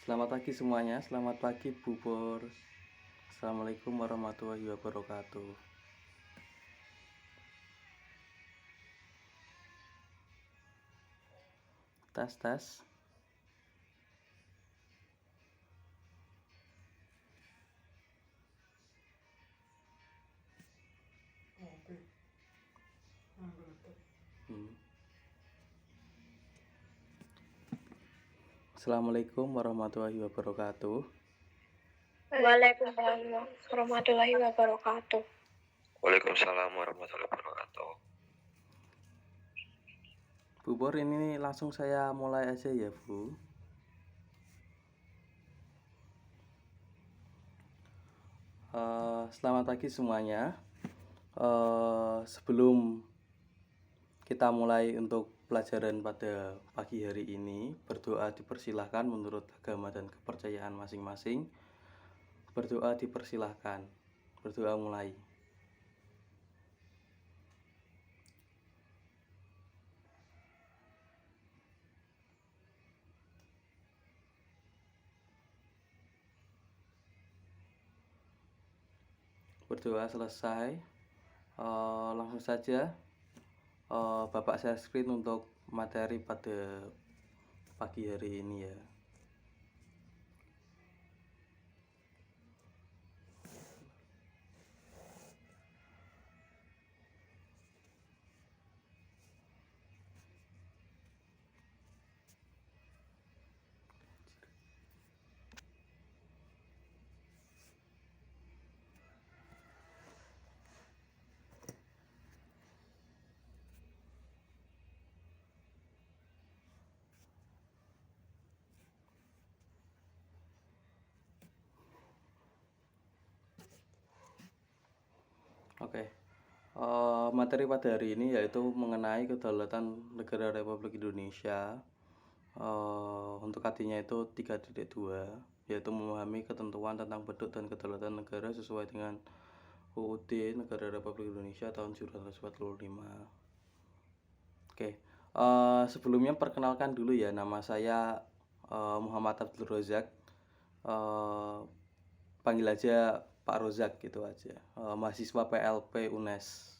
Selamat pagi semuanya, selamat pagi Bu Pur. Assalamualaikum warahmatullahi wabarakatuh. Tes tes. Hmm. Assalamualaikum warahmatullahi wabarakatuh. Waalaikumsalam warahmatullahi wabarakatuh. Waalaikumsalam warahmatullahi wabarakatuh. Bu Pur, ini langsung saya mulai aja ya Bu. Selamat pagi semuanya. Sebelum kita mulai untuk pelajaran pada pagi hari ini, berdoa dipersilahkan menurut agama dan kepercayaan masing-masing. Berdoa dipersilahkan. Berdoa mulai. Berdoa selesai, langsung saja Bapak share screen untuk materi pada pagi hari ini ya. Oke. Materi pada hari ini yaitu mengenai kedaulatan negara Republik Indonesia. Untuk artinya itu 3.2, yaitu memahami ketentuan tentang bentuk dan kedaulatan negara sesuai dengan UUD Negara Republik Indonesia tahun 1945. Oke. Sebelumnya perkenalkan dulu ya, nama saya Muhammad Abdul Rozak. Panggil aja Pak Rozak gitu aja. Mahasiswa PLP UNES.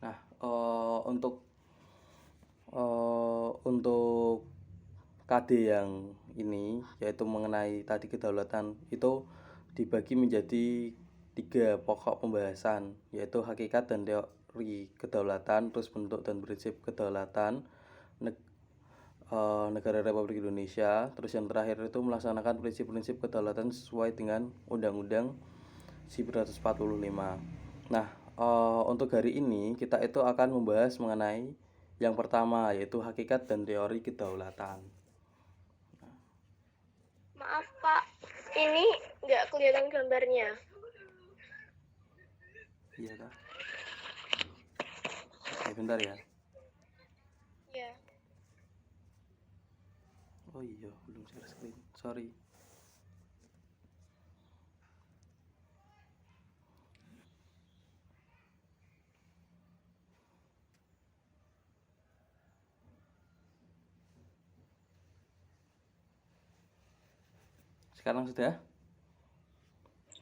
Nah, untuk KD yang ini, yaitu mengenai tadi kedaulatan, itu dibagi menjadi 3 pokok pembahasan, yaitu hakikat dan teori kedaulatan, terus bentuk dan prinsip kedaulatan negara Republik Indonesia, terus yang terakhir itu melaksanakan prinsip-prinsip kedaulatan sesuai dengan Undang-Undang 1945. Nah, untuk hari ini kita itu akan membahas mengenai yang pertama, yaitu hakikat dan teori kedaulatan. Maaf Pak, ini nggak kelihatan gambarnya. Iya kah? Oke, bentar ya. Iya. Oh iya, belum share screen. Sorry. Sekarang sudah?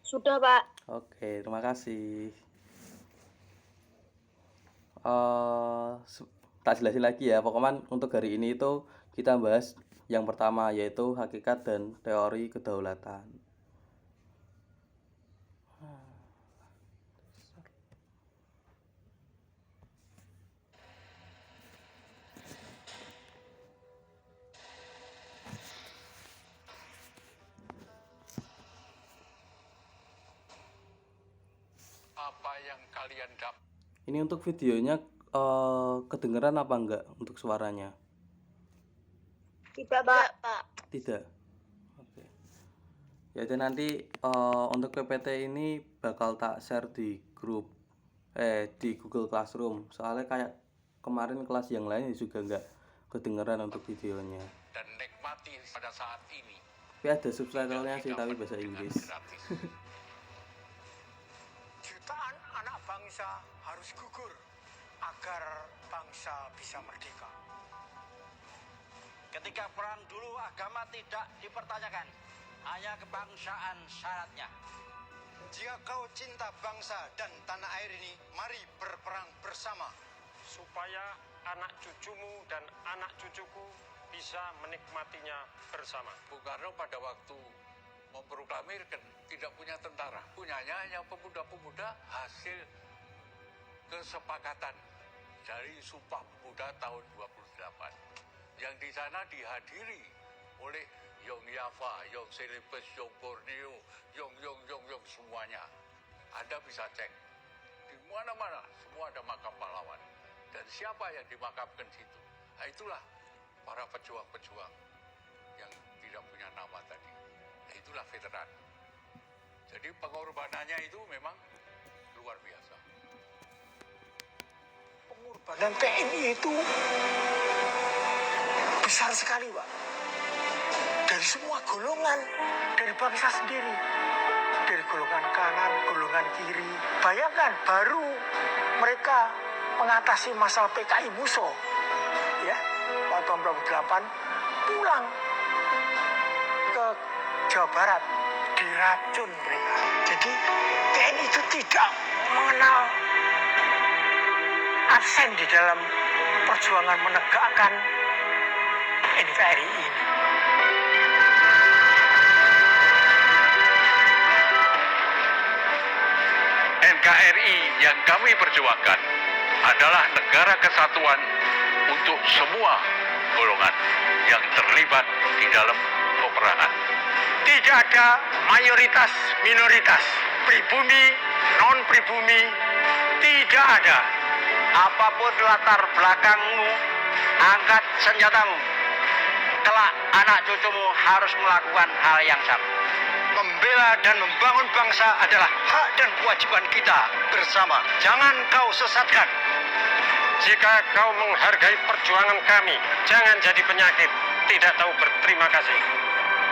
Sudah Pak. Oke, terima kasih. Tak jelasin lagi ya. Pokoknya untuk hari ini itu kita bahas yang pertama, yaitu hakikat dan teori kedaulatan. Apa yang kalian dapat? Ini untuk videonya kedengeran apa enggak untuk suaranya? Tidak Pak. Tidak. Oke. Jadi nanti untuk PPT ini bakal tak share di grup di Google Classroom. Soalnya kayak kemarin kelas yang lain juga enggak kedengeran untuk videonya. Dan nikmati pada saat ini. Tapi ada subtitlenya sih, tapi bahasa Inggris. bangsa harus gugur agar bangsa bisa merdeka. Ketika perang dulu agama tidak dipertanyakan, hanya kebangsaan syaratnya. Jika kau cinta bangsa dan tanah air ini, mari berperang bersama. Supaya anak cucumu dan anak cucuku bisa menikmatinya bersama. Bung Karno pada waktu memproklamirkan tidak punya tentara, punyanya hanya pemuda-pemuda hasil kesepakatan dari Sumpah Pemuda tahun 28. Yang di sana dihadiri oleh Yong Yava, Yong Celebes, Yong Borneo, Yong semuanya. Anda bisa cek di mana-mana semua ada makam pahlawan. Dan siapa yang dimakamkan situ? Nah, itulah para pejuang-pejuang yang tidak punya nama tadi. Nah, itulah veteran. Jadi pengorbanannya itu memang luar biasa. Pengorbanan TNI itu besar sekali, Pak. Dari semua golongan, dari bangsa sendiri, dari golongan kanan, golongan kiri. Bayangkan, baru mereka mengatasi masalah PKI Muso, ya, tahun 2008 pulang ke Jawa Barat, diracun mereka. Jadi TNI itu tidak mengenal absen di dalam perjuangan menegakkan NKRI ini. NKRI yang kami perjuangkan adalah negara kesatuan untuk semua golongan yang terlibat di dalam peperangan. Tidak ada mayoritas minoritas, pribumi, non pribumi, tidak ada. Apapun latar belakangmu, angkat senjatamu. Kelak anak cucumu harus melakukan hal yang sama. Membela dan membangun bangsa adalah hak dan kewajiban kita bersama. Jangan kau sesatkan. Jika kau menghargai perjuangan kami, jangan jadi penyakit, tidak tahu berterima kasih.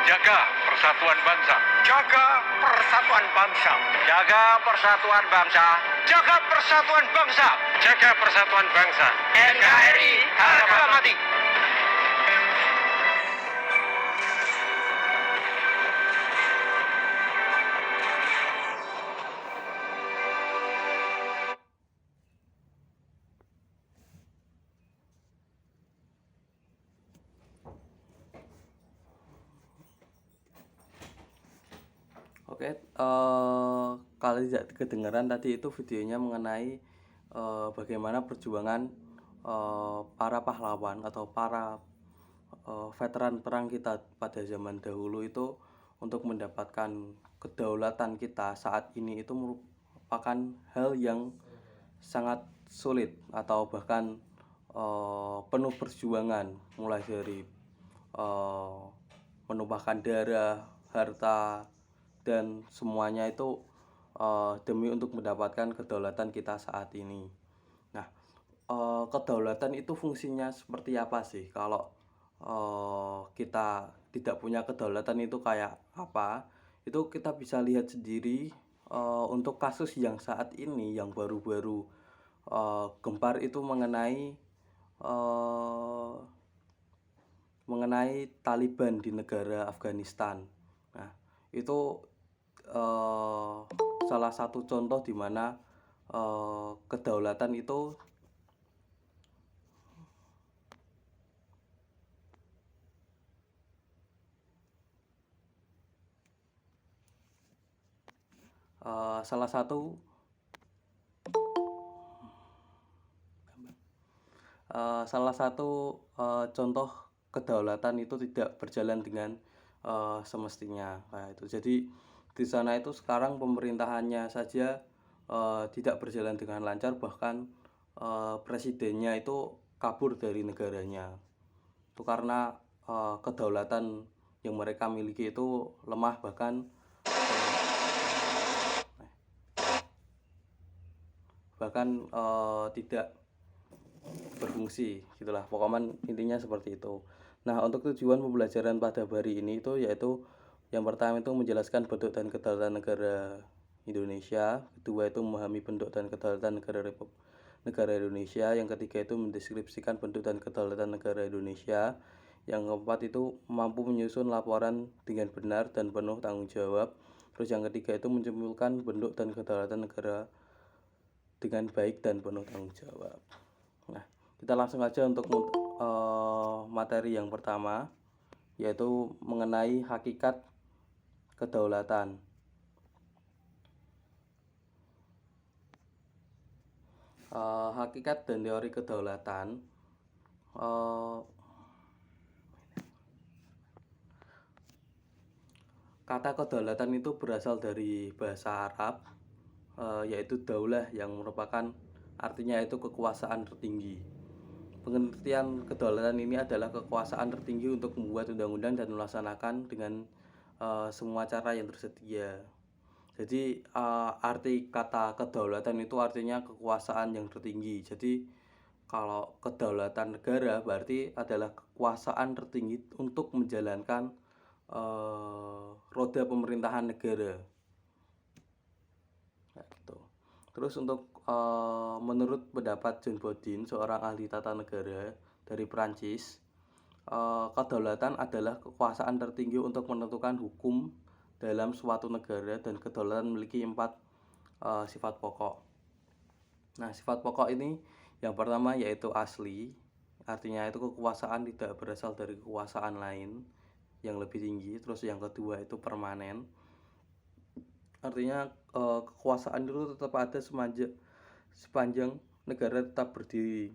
Jaga persatuan bangsa. Jaga persatuan bangsa. Jaga persatuan bangsa. Jaga persatuan bangsa. Jaga persatuan bangsa. NKRI harga mati. Oke, kalau tidak kedengaran tadi itu videonya mengenai bagaimana perjuangan para pahlawan atau para veteran perang kita pada zaman dahulu itu untuk mendapatkan kedaulatan kita saat ini itu merupakan hal yang sangat sulit atau bahkan penuh perjuangan, mulai dari menumpahkan darah, harta, dan semuanya itu demi untuk mendapatkan kedaulatan kita saat ini. Nah, kedaulatan itu fungsinya seperti apa sih? Kalau kita tidak punya kedaulatan itu kayak apa? Itu kita bisa lihat sendiri untuk kasus yang saat ini yang baru-baru gempar itu mengenai Taliban di negara Afghanistan. Nah, itu salah satu contoh di mana kedaulatan itu salah satu contoh kedaulatan itu tidak berjalan dengan semestinya kayak itu. Jadi di sana itu sekarang pemerintahannya saja tidak berjalan dengan lancar, bahkan presidennya itu kabur dari negaranya. Itu karena kedaulatan yang mereka miliki itu lemah, bahkan tidak berfungsi gitulah. Pokoknya intinya seperti itu. Nah, untuk tujuan pembelajaran pada hari ini itu yaitu yang pertama itu menjelaskan bentuk dan kedaulatan negara Indonesia. Kedua itu memahami bentuk dan kedaulatan negara Indonesia. Yang ketiga itu mendeskripsikan bentuk dan kedaulatan negara Indonesia. Yang keempat itu mampu menyusun laporan dengan benar dan penuh tanggung jawab. Terus yang ketiga itu menyimpulkan bentuk dan kedaulatan negara dengan baik dan penuh tanggung jawab. Nah, kita langsung aja untuk materi yang pertama, yaitu mengenai hakikat kedaulatan. Hakikat dan teori kedaulatan. Kata kedaulatan itu berasal dari bahasa Arab, yaitu daulah, yang merupakan artinya itu kekuasaan tertinggi. Pengertian kedaulatan ini adalah kekuasaan tertinggi untuk membuat undang-undang dan melaksanakan dengan semua cara yang tersedia. Jadi arti kata kedaulatan itu artinya kekuasaan yang tertinggi. Jadi kalau kedaulatan negara berarti adalah kekuasaan tertinggi untuk menjalankan roda pemerintahan negara. Nah, gitu. Terus untuk menurut pendapat John Bodin, seorang ahli tata negara dari Prancis, kedaulatan adalah kekuasaan tertinggi untuk menentukan hukum dalam suatu negara, dan kedaulatan memiliki 4 sifat pokok. Nah, sifat pokok ini yang pertama yaitu asli, artinya itu kekuasaan tidak berasal dari kekuasaan lain yang lebih tinggi. Terus yang kedua itu permanen, artinya kekuasaan itu tetap ada sepanjang negara tetap berdiri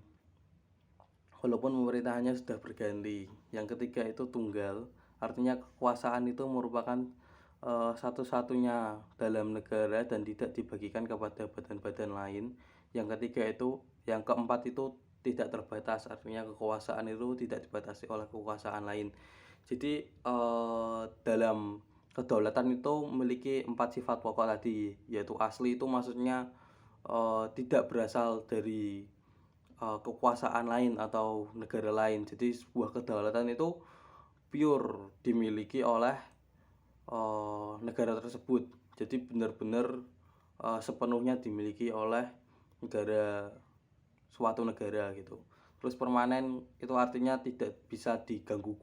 walaupun pemerintahannya sudah berganti. Yang ketiga itu tunggal, artinya kekuasaan itu merupakan satu-satunya dalam negara dan tidak dibagikan kepada badan-badan lain. Yang ketiga itu, yang keempat itu tidak terbatas, artinya kekuasaan itu tidak dibatasi oleh kekuasaan lain. Jadi dalam kedaulatan itu memiliki 4 sifat pokok tadi, yaitu asli itu maksudnya tidak berasal dari kekuasaan lain atau negara lain. Jadi sebuah kedaulatan itu pure dimiliki oleh negara tersebut. Jadi benar-benar sepenuhnya dimiliki oleh suatu negara gitu. Terus permanen itu artinya tidak bisa diganggu,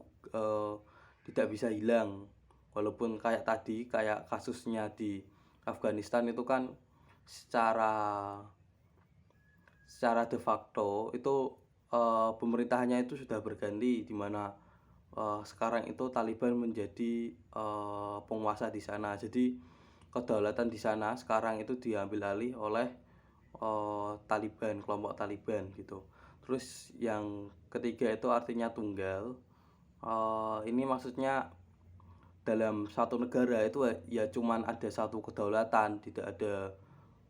tidak bisa hilang. Walaupun kayak kasusnya di Afghanistan itu kan secara de facto itu pemerintahannya itu sudah berganti, di mana sekarang itu Taliban menjadi penguasa di sana. Jadi kedaulatan di sana sekarang itu diambil alih oleh Taliban, kelompok Taliban gitu. Terus yang ketiga itu artinya tunggal. Ini maksudnya dalam satu negara itu ya cuman ada satu kedaulatan, tidak ada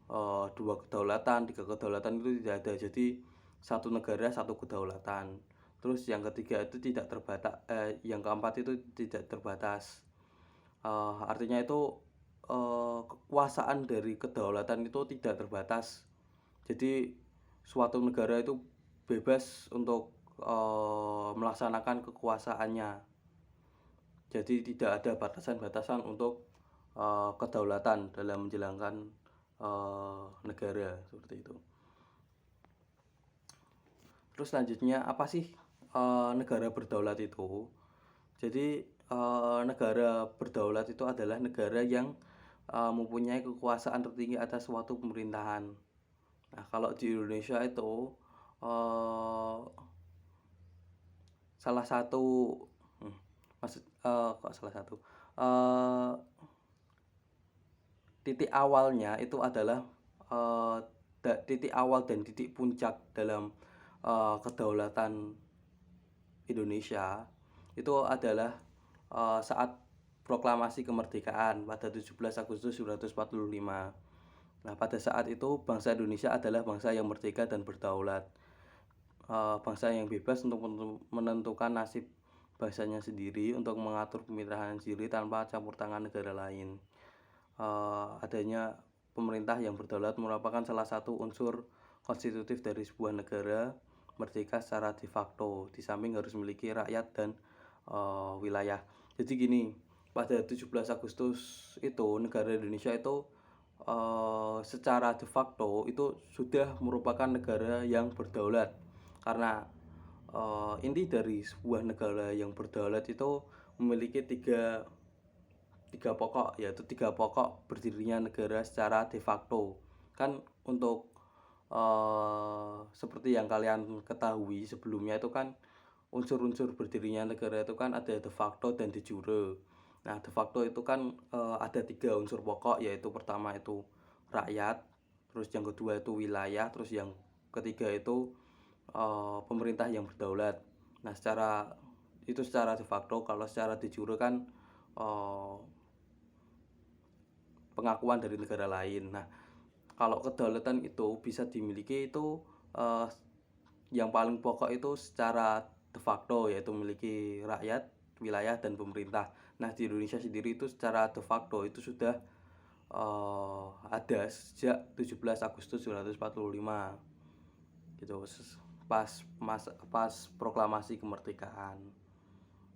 2 kedaulatan, 3 kedaulatan, itu tidak ada. Jadi satu negara satu kedaulatan. Terus yang ketiga itu tidak terbatas, yang keempat itu tidak terbatas. Artinya itu kekuasaan dari kedaulatan itu tidak terbatas. Jadi suatu negara itu bebas untuk melaksanakan kekuasaannya. Jadi tidak ada batasan-batasan untuk kedaulatan dalam menjalankan negara, seperti itu. Terus selanjutnya apa sih negara berdaulat itu? Jadi negara berdaulat itu adalah negara yang mempunyai kekuasaan tertinggi atas suatu pemerintahan. Nah, kalau di Indonesia itu salah satu titik awalnya itu adalah titik awal dan titik puncak dalam kedaulatan Indonesia itu adalah saat proklamasi kemerdekaan pada 17 Agustus 1945. Nah, pada saat itu bangsa Indonesia adalah bangsa yang merdeka dan berdaulat, bangsa yang bebas untuk menentukan nasib bangsanya sendiri, untuk mengatur pemerintahan sendiri tanpa campur tangan negara lain. Adanya pemerintah yang berdaulat merupakan salah satu unsur konstitutif dari sebuah negara merdeka secara de facto, di samping harus memiliki rakyat dan wilayah. Jadi gini, pada 17 Agustus itu negara Indonesia itu secara de facto itu sudah merupakan negara yang berdaulat. Karena inti dari sebuah negara yang berdaulat itu memiliki tiga pokok, yaitu tiga pokok berdirinya negara secara de facto. Kan untuk seperti yang kalian ketahui sebelumnya itu kan unsur-unsur berdirinya negara itu kan ada de facto dan de jure. Nah, de facto itu kan ada tiga unsur pokok, yaitu pertama itu rakyat, terus yang kedua itu wilayah, terus yang ketiga itu pemerintah yang berdaulat. Nah, secara de facto. Kalau secara de jure kan pengakuan dari negara lain. Nah, kalau kedaulatan itu bisa dimiliki itu yang paling pokok itu secara de facto, yaitu memiliki rakyat, wilayah, dan pemerintah. Nah, di Indonesia sendiri itu secara de facto itu sudah ada sejak 17 Agustus 1945 gitu, pas proklamasi kemerdekaan.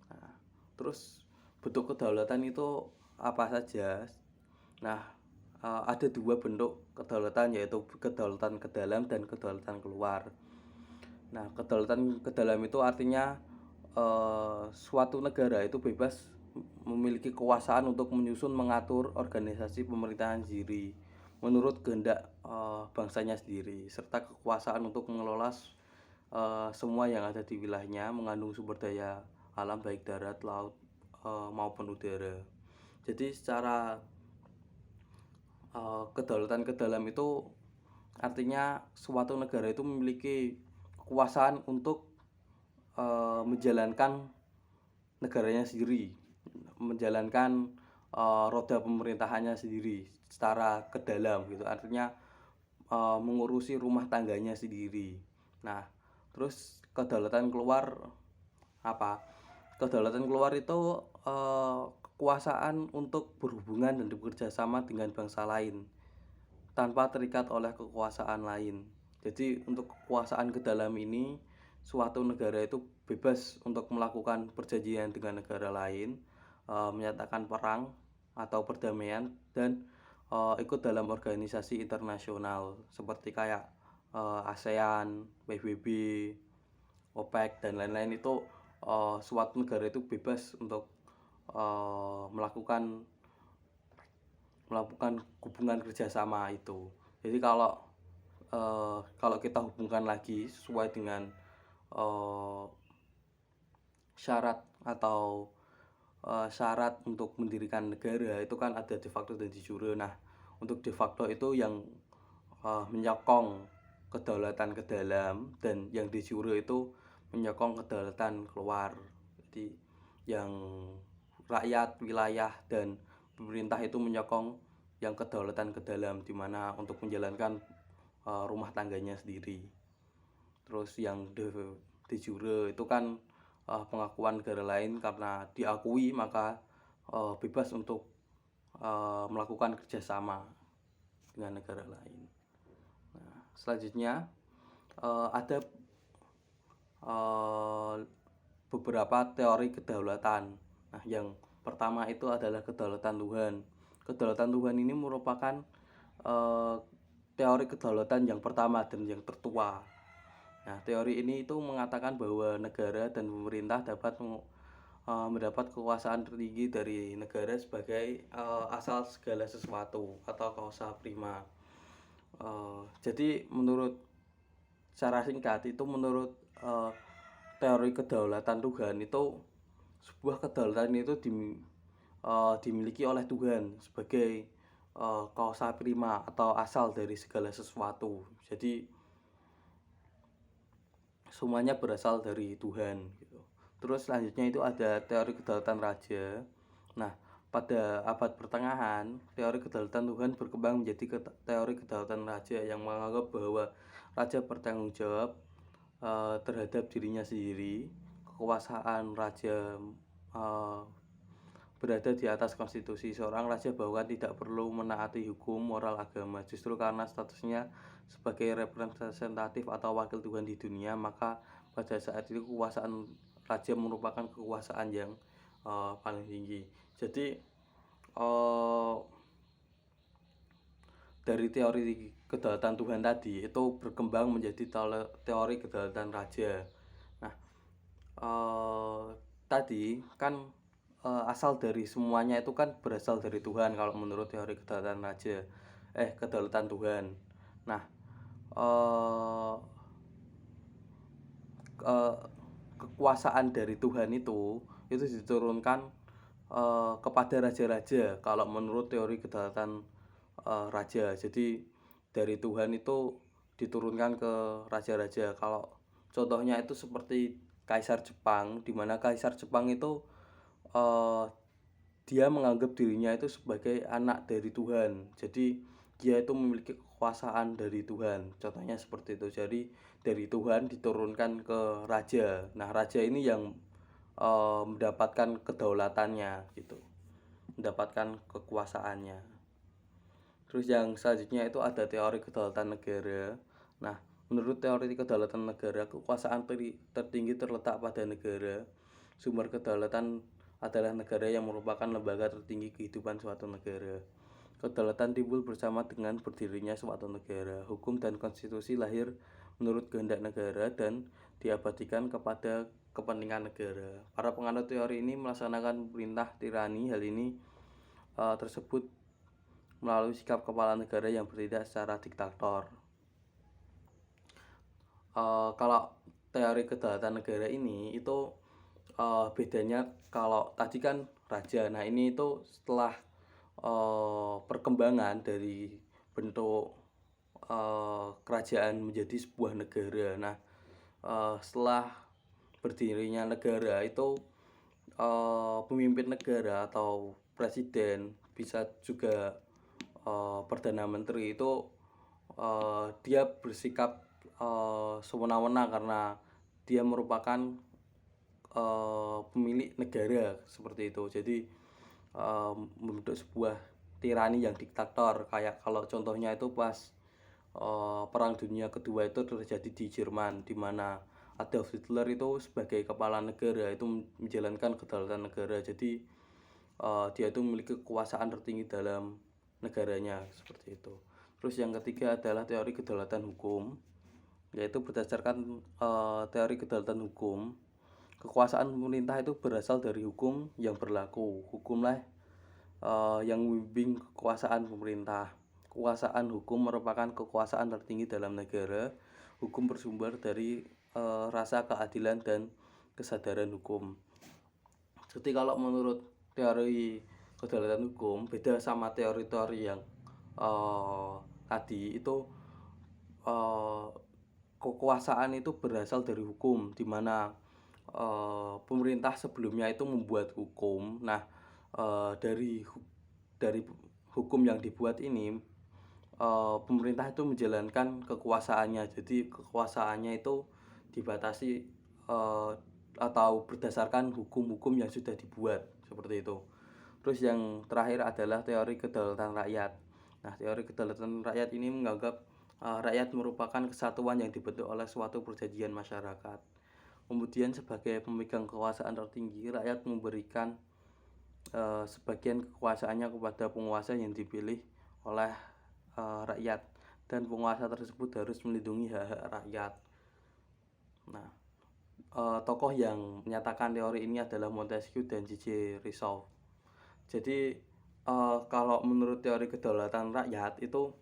Nah, terus bentuk kedaulatan itu apa saja? Nah, ada dua bentuk kedaulatan, yaitu kedaulatan ke dalam dan kedaulatan keluar. Nah, kedaulatan ke dalam itu artinya suatu negara itu bebas memiliki kekuasaan untuk menyusun, mengatur organisasi pemerintahan sendiri menurut kehendak bangsanya sendiri, serta kekuasaan untuk mengelola semua yang ada di wilayahnya, mengandung sumber daya alam baik darat, laut maupun udara. Jadi secara kedaulatan ke dalam itu artinya suatu negara itu memiliki kekuasaan untuk menjalankan negaranya sendiri, menjalankan roda pemerintahannya sendiri secara ke dalam gitu. Artinya mengurusi rumah tangganya sendiri. Nah, terus kedaulatan keluar apa? Kedaulatan keluar itu kekuasaan untuk berhubungan dan bekerja sama dengan bangsa lain tanpa terikat oleh kekuasaan lain. Jadi untuk kekuasaan ke dalam ini, suatu negara itu bebas untuk melakukan perjanjian dengan negara lain, menyatakan perang atau perdamaian, dan ikut dalam organisasi internasional seperti kayak ASEAN, PBB, OPEC, dan lain-lain. Itu suatu negara itu bebas untuk melakukan hubungan kerjasama itu. Jadi kalau kita hubungkan lagi sesuai dengan syarat atau syarat untuk mendirikan negara itu kan ada de facto dan de jure. Nah, untuk de facto itu yang menyokong kedaulatan ke dalam, dan yang de jure itu menyokong kedaulatan keluar. Jadi yang rakyat, wilayah, dan pemerintah itu menyokong yang kedaulatan ke dalam, di mana untuk menjalankan rumah tangganya sendiri. Terus yang de jure itu kan pengakuan negara lain, karena diakui maka bebas untuk melakukan kerjasama dengan negara lain. Nah, selanjutnya ada beberapa teori kedaulatan. Nah, yang pertama itu adalah kedaulatan Tuhan. Kedaulatan Tuhan ini merupakan teori kedaulatan yang pertama dan yang tertua. Nah, teori ini itu mengatakan bahwa negara dan pemerintah dapat mendapat kekuasaan tertinggi dari negara sebagai asal segala sesuatu atau causa prima. Jadi menurut secara singkat itu, menurut teori kedaulatan Tuhan itu, sebuah kedaulatan itu dimiliki oleh Tuhan sebagai causa prima atau asal dari segala sesuatu. Jadi semuanya berasal dari Tuhan gitu. Terus selanjutnya itu ada teori kedaulatan raja. Nah, pada abad pertengahan, teori kedaulatan Tuhan berkembang menjadi teori kedaulatan raja yang menganggap bahwa raja bertanggung jawab terhadap dirinya sendiri. Kekuasaan raja berada di atas konstitusi. Seorang raja bahkan tidak perlu menaati hukum, moral, agama. Justru karena statusnya sebagai representatif atau wakil Tuhan di dunia, maka pada saat itu kekuasaan raja merupakan kekuasaan yang paling tinggi. Jadi dari teori kedaulatan Tuhan tadi itu berkembang menjadi teori kedaulatan raja. Nah, tadi kan asal dari semuanya itu kan berasal dari Tuhan kalau menurut teori kedaulatan Tuhan. Nah, eh, kekuasaan dari Tuhan itu diturunkan kepada raja-raja kalau menurut teori kedaulatan raja. Jadi dari Tuhan itu diturunkan ke raja-raja. Kalau contohnya itu seperti Kaisar Jepang, di mana Kaisar Jepang itu dia menganggap dirinya itu sebagai anak dari Tuhan. Jadi dia itu memiliki kekuasaan dari Tuhan. Contohnya seperti itu. Jadi dari Tuhan diturunkan ke raja. Nah, raja ini yang mendapatkan kedaulatannya gitu, mendapatkan kekuasaannya. Terus yang selanjutnya itu ada teori kedaulatan negara. Nah, menurut teori kedaulatan negara, kekuasaan tertinggi terletak pada negara. Sumber kedaulatan adalah negara yang merupakan lembaga tertinggi kehidupan suatu negara. Kedaulatan timbul bersama dengan berdirinya suatu negara. Hukum dan konstitusi lahir menurut kehendak negara dan diabadikan kepada kepentingan negara. Para penganut teori ini melaksanakan perintah tirani. Hal ini tersebut melalui sikap kepala negara yang bertindak secara diktator. Kalau teori kedaulatan negara ini itu bedanya, kalau tadi kan raja. Nah, ini itu setelah perkembangan dari bentuk kerajaan menjadi sebuah negara. Nah, setelah berdirinya negara itu pemimpin negara atau presiden, bisa juga Perdana Menteri itu dia bersikap semena-mena karena dia merupakan pemilik negara seperti itu. Jadi membentuk sebuah tirani yang diktator, kayak kalau contohnya itu pas Perang Dunia Kedua itu terjadi di Jerman, di mana Adolf Hitler itu sebagai kepala negara itu menjalankan kedaulatan negara. Jadi dia itu memiliki kekuasaan tertinggi dalam negaranya seperti itu. Terus yang ketiga adalah teori kedaulatan hukum, yaitu berdasarkan teori kedaulatan hukum, kekuasaan pemerintah itu berasal dari hukum yang berlaku. Hukumlah yang membimbing kekuasaan pemerintah. Kekuasaan hukum merupakan kekuasaan tertinggi dalam negara. Hukum bersumber dari rasa keadilan dan kesadaran hukum. Jadi kalau menurut teori kedaulatan hukum, beda sama teori-teori yang tadi itu, kekuasaan itu berasal dari hukum, di mana pemerintah sebelumnya itu membuat hukum. Nah, dari hukum yang dibuat ini, pemerintah itu menjalankan kekuasaannya. Jadi kekuasaannya itu dibatasi atau berdasarkan hukum-hukum yang sudah dibuat seperti itu. Terus yang terakhir adalah teori kedaulatan rakyat. Nah, teori kedaulatan rakyat ini menganggap rakyat merupakan kesatuan yang dibentuk oleh suatu perjanjian masyarakat. Kemudian sebagai pemegang kekuasaan tertinggi, rakyat memberikan sebagian kekuasaannya kepada penguasa yang dipilih oleh rakyat, dan penguasa tersebut harus melindungi hak-hak rakyat. Nah, tokoh yang menyatakan teori ini adalah Montesquieu dan J.J. Rousseau. Jadi kalau menurut teori kedaulatan rakyat itu,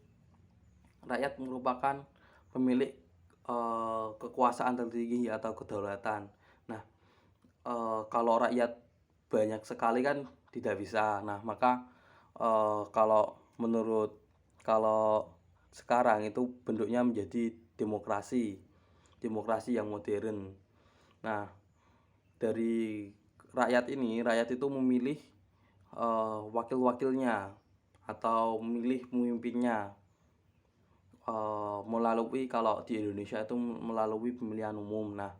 rakyat merupakan pemilik kekuasaan tertinggi atau kedaulatan. Nah, kalau rakyat banyak sekali kan tidak bisa. Nah, maka kalau sekarang itu bentuknya menjadi demokrasi yang modern. Nah, dari rakyat itu memilih wakil-wakilnya atau memilih pemimpinnya melalui, kalau di Indonesia itu melalui pemilihan umum. Nah,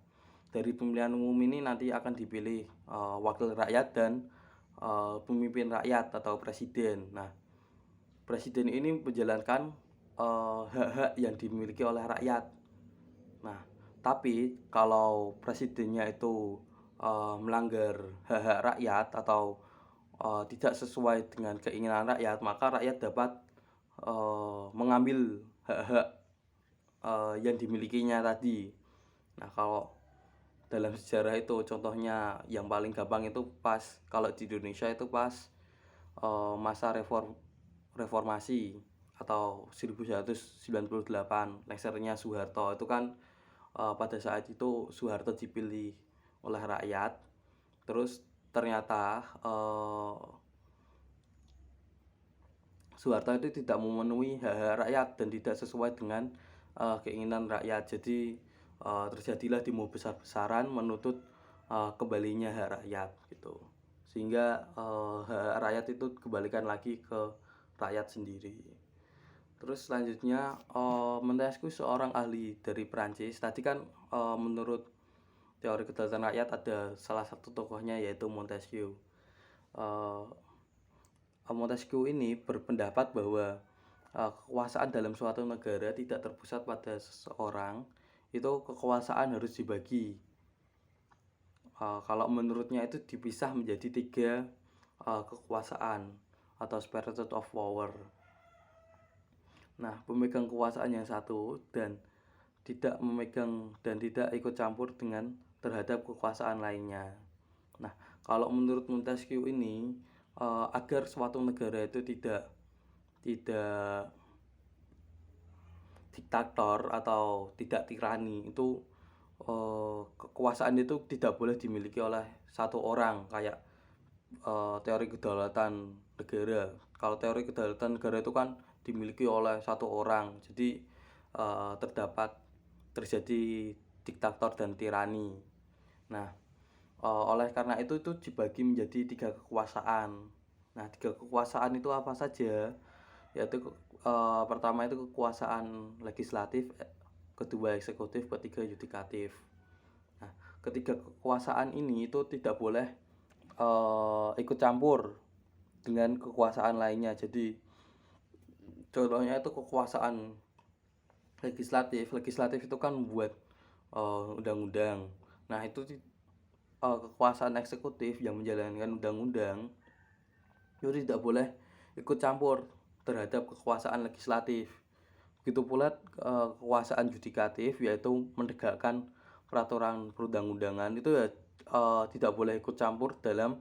dari pemilihan umum ini nanti akan dipilih wakil rakyat dan pemimpin rakyat atau presiden. Nah, presiden ini menjalankan hak-hak yang dimiliki oleh rakyat. Nah, tapi kalau presidennya itu melanggar hak-hak rakyat atau tidak sesuai dengan keinginan rakyat, maka rakyat dapat mengambil hak-hak yang dimilikinya tadi. Nah, kalau dalam sejarah itu contohnya yang paling gampang itu pas kalau di Indonesia itu pas masa reformasi atau 1998 lengsernya Soeharto itu kan pada saat itu Soeharto dipilih oleh rakyat, terus ternyata Soeharto itu tidak memenuhi hak-hak rakyat dan tidak sesuai dengan keinginan rakyat. Jadi terjadilah demo besar-besaran menuntut kembalinya hak rakyat gitu. Sehingga hak rakyat itu kembalikan lagi ke rakyat sendiri. Terus selanjutnya Montesquieu seorang ahli dari Prancis. Tadi kan menurut teori kedaulatan rakyat ada salah satu tokohnya yaitu Montesquieu. Montesquieu ini berpendapat bahwa kekuasaan dalam suatu negara tidak terpusat pada seseorang, itu kekuasaan harus dibagi. Kalau menurutnya itu dipisah menjadi 3 kekuasaan atau spheres of power. Nah, pemegang kekuasaan yang satu dan tidak memegang dan tidak ikut campur dengan terhadap kekuasaan lainnya. Nah, kalau menurut Montesquieu ini agar suatu negara itu tidak diktator atau tidak tirani, itu kekuasaan itu tidak boleh dimiliki oleh satu orang kayak teori kedaulatan negara. Kalau teori kedaulatan negara itu kan dimiliki oleh satu orang, jadi terjadi diktator dan tirani. Nah, oleh karena itu dibagi menjadi 3 kekuasaan. Nah, 3 kekuasaan itu apa saja? Yaitu pertama itu kekuasaan legislatif, kedua eksekutif, ketiga yudikatif. Nah, ketiga kekuasaan ini itu tidak boleh ikut campur dengan kekuasaan lainnya. Jadi contohnya itu kekuasaan legislatif itu kan membuat undang-undang. Nah, itu kekuasaan eksekutif yang menjalankan undang-undang itu tidak boleh ikut campur terhadap kekuasaan legislatif. Begitu pula kekuasaan yudikatif, yaitu menegakkan peraturan perundang-undangan, itu ya tidak boleh ikut campur dalam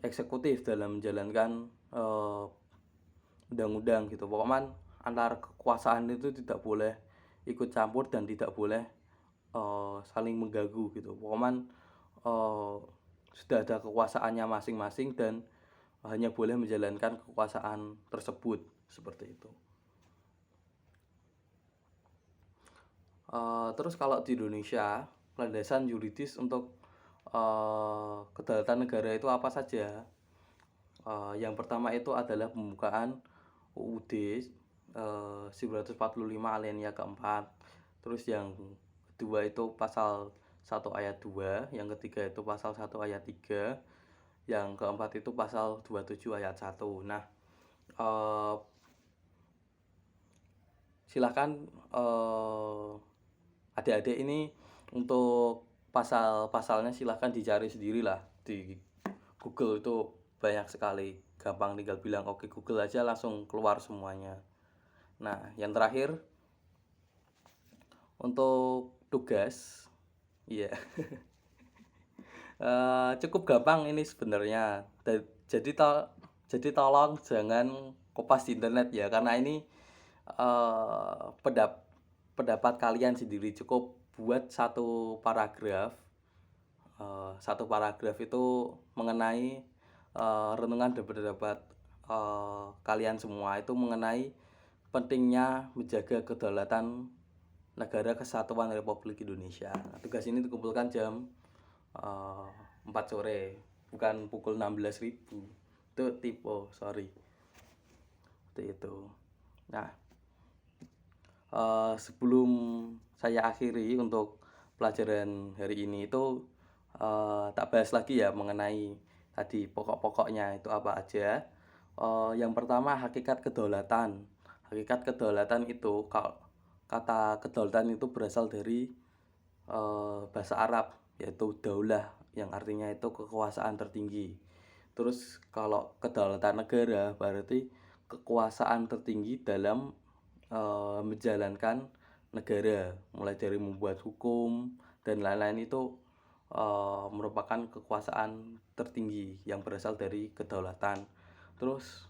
eksekutif dalam menjalankan undang-undang gitu. Pokoknya antara kekuasaan itu tidak boleh ikut campur dan tidak boleh saling mengganggu gitu. Pokoknya sudah ada kekuasaannya masing-masing dan hanya boleh menjalankan kekuasaan tersebut, seperti itu. Terus kalau di Indonesia, landasan yuridis untuk kedaulatan negara itu apa saja? Yang pertama itu adalah pembukaan UUD 1945 alinea keempat. Terus yang kedua itu pasal 1 ayat 2, yang ketiga itu pasal 1 ayat 3, yang keempat itu pasal 27 ayat 1. Nah, silakan adik-adik ini untuk pasal-pasalnya silahkan dicari sendirilah di Google, itu banyak sekali, gampang tinggal bilang oke Google aja langsung keluar semuanya. Nah, yang terakhir untuk tugas, iya. Cukup gampang ini sebenarnya. Jadi tolong jangan kopas di internet ya, karena ini pendapat kalian sendiri. Cukup buat satu paragraf. Satu paragraf itu mengenai renungan dan pendapat kalian semua itu mengenai pentingnya menjaga kedaulatan negara kesatuan Republik Indonesia. Tugas ini dikumpulkan jam 4 sore, bukan pukul 16.000. Itu typo, sorry. Seperti itu. Nah, sebelum saya akhiri untuk pelajaran hari ini itu tak bahas lagi ya mengenai tadi pokok-pokoknya itu apa aja. Yang pertama, hakikat kedaulatan. Hakikat kedaulatan itu, kata kedaulatan itu berasal dari bahasa Arab, yaitu daulah, yang artinya itu kekuasaan tertinggi. Terus kalau kedaulatan negara berarti kekuasaan tertinggi dalam menjalankan negara, mulai dari membuat hukum dan lain-lain itu merupakan kekuasaan tertinggi yang berasal dari kedaulatan. Terus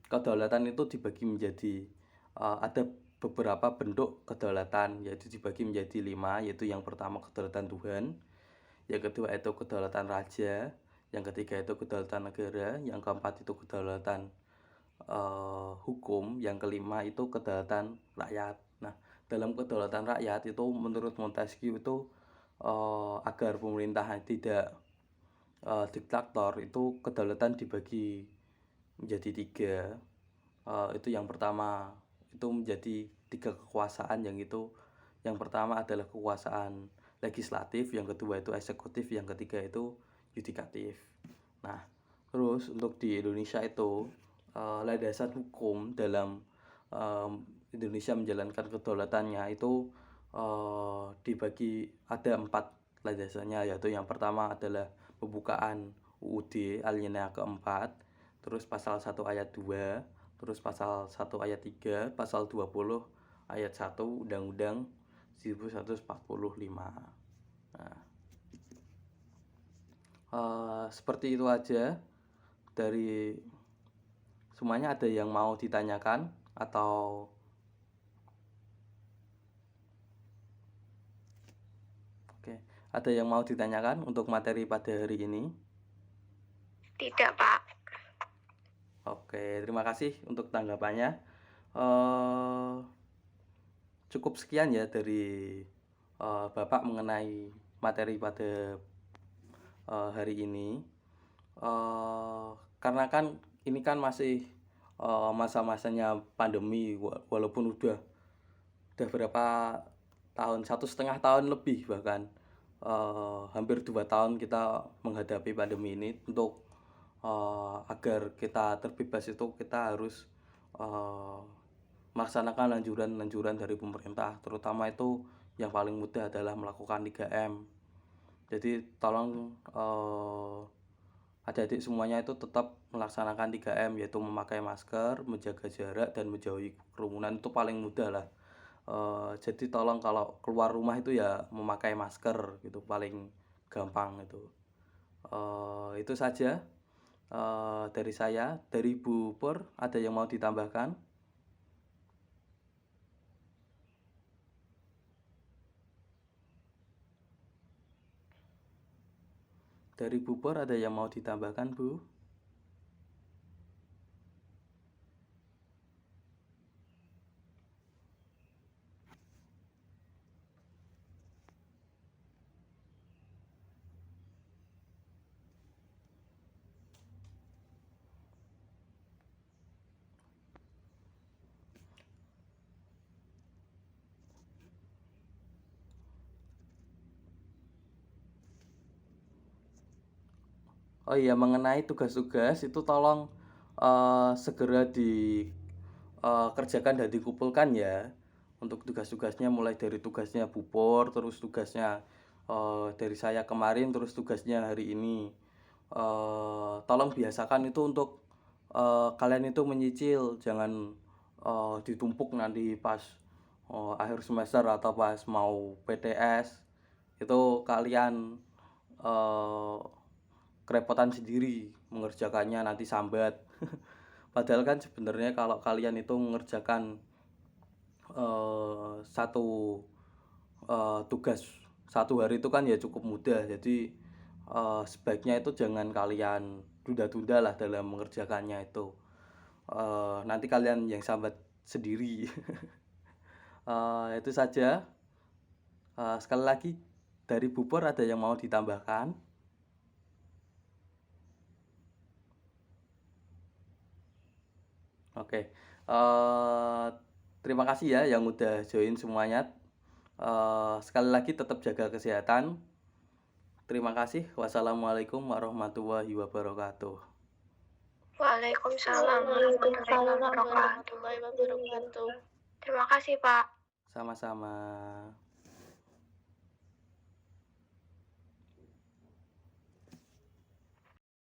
kedaulatan itu dibagi menjadi ada beberapa bentuk kedaulatan, yaitu dibagi menjadi 5, yaitu yang pertama kedaulatan Tuhan, yang kedua itu kedaulatan raja, yang ketiga itu kedaulatan negara, yang keempat itu kedaulatan hukum, yang kelima itu kedaulatan rakyat. Nah, dalam kedaulatan rakyat itu menurut Montesquieu itu agar pemerintahan tidak diktator, itu kedaulatan dibagi menjadi 3. Itu yang pertama itu menjadi 3 kekuasaan, yang itu yang pertama adalah kekuasaan legislatif, yang kedua itu eksekutif, yang ketiga itu yudikatif. Nah, terus untuk di Indonesia itu landasan hukum dalam Indonesia menjalankan kedaulatannya itu dibagi ada 4 landasannya, yaitu yang pertama adalah pembukaan UUD alinea keempat, terus pasal 1 ayat 2, terus pasal 1 ayat 3, pasal 20 ayat 1 Undang-Undang 1145. Nah, seperti itu aja dari semuanya. Ada yang mau ditanyakan atau ada yang mau ditanyakan untuk materi pada hari ini? Tidak, Pak. Oke, terima kasih untuk tanggapannya. Cukup sekian ya dari Bapak mengenai materi pada hari ini. Karena kan ini kan masih masa-masanya pandemi, walaupun udah berapa tahun, 1,5 tahun lebih, bahkan hampir 2 tahun kita menghadapi pandemi ini. Untuk agar kita terbebas itu kita harus melaksanakan anjuran-anjuran dari pemerintah, terutama itu yang paling mudah adalah melakukan 3M. Jadi tolong adik-adik semuanya itu tetap melaksanakan 3M, yaitu memakai masker, menjaga jarak, dan menjauhi kerumunan. Itu paling mudah lah. Jadi tolong kalau keluar rumah itu ya memakai masker, gitu paling gampang itu. Itu saja dari saya. Dari Bu Pur, ada yang mau ditambahkan? Dari Bu Pur ada yang mau ditambahkan, Bu? Oh iya, mengenai tugas-tugas itu tolong segera dikerjakan dan dikumpulkan ya. Untuk tugas-tugasnya mulai dari tugasnya Bu Pur, terus tugasnya dari saya kemarin, terus tugasnya hari ini. Tolong biasakan itu untuk kalian itu menyicil, jangan ditumpuk nanti pas akhir semester atau pas mau PTS. Itu kalian kerepotan sendiri mengerjakannya, nanti sambat. Padahal kan sebenarnya kalau kalian itu mengerjakan satu tugas 1 hari itu kan ya cukup mudah. Jadi sebaiknya itu jangan kalian tunda-tunda lah dalam mengerjakannya itu. Nanti kalian yang sambat sendiri. Itu saja. Sekali lagi dari Bu Pur ada yang mau ditambahkan? Oke, terima kasih ya yang udah join semuanya. Sekali lagi tetap jaga kesehatan. Terima kasih. Wassalamualaikum warahmatullahi wabarakatuh. Waalaikumsalam warahmatullahi wabarakatuh. Terima kasih, Pak. Sama-sama.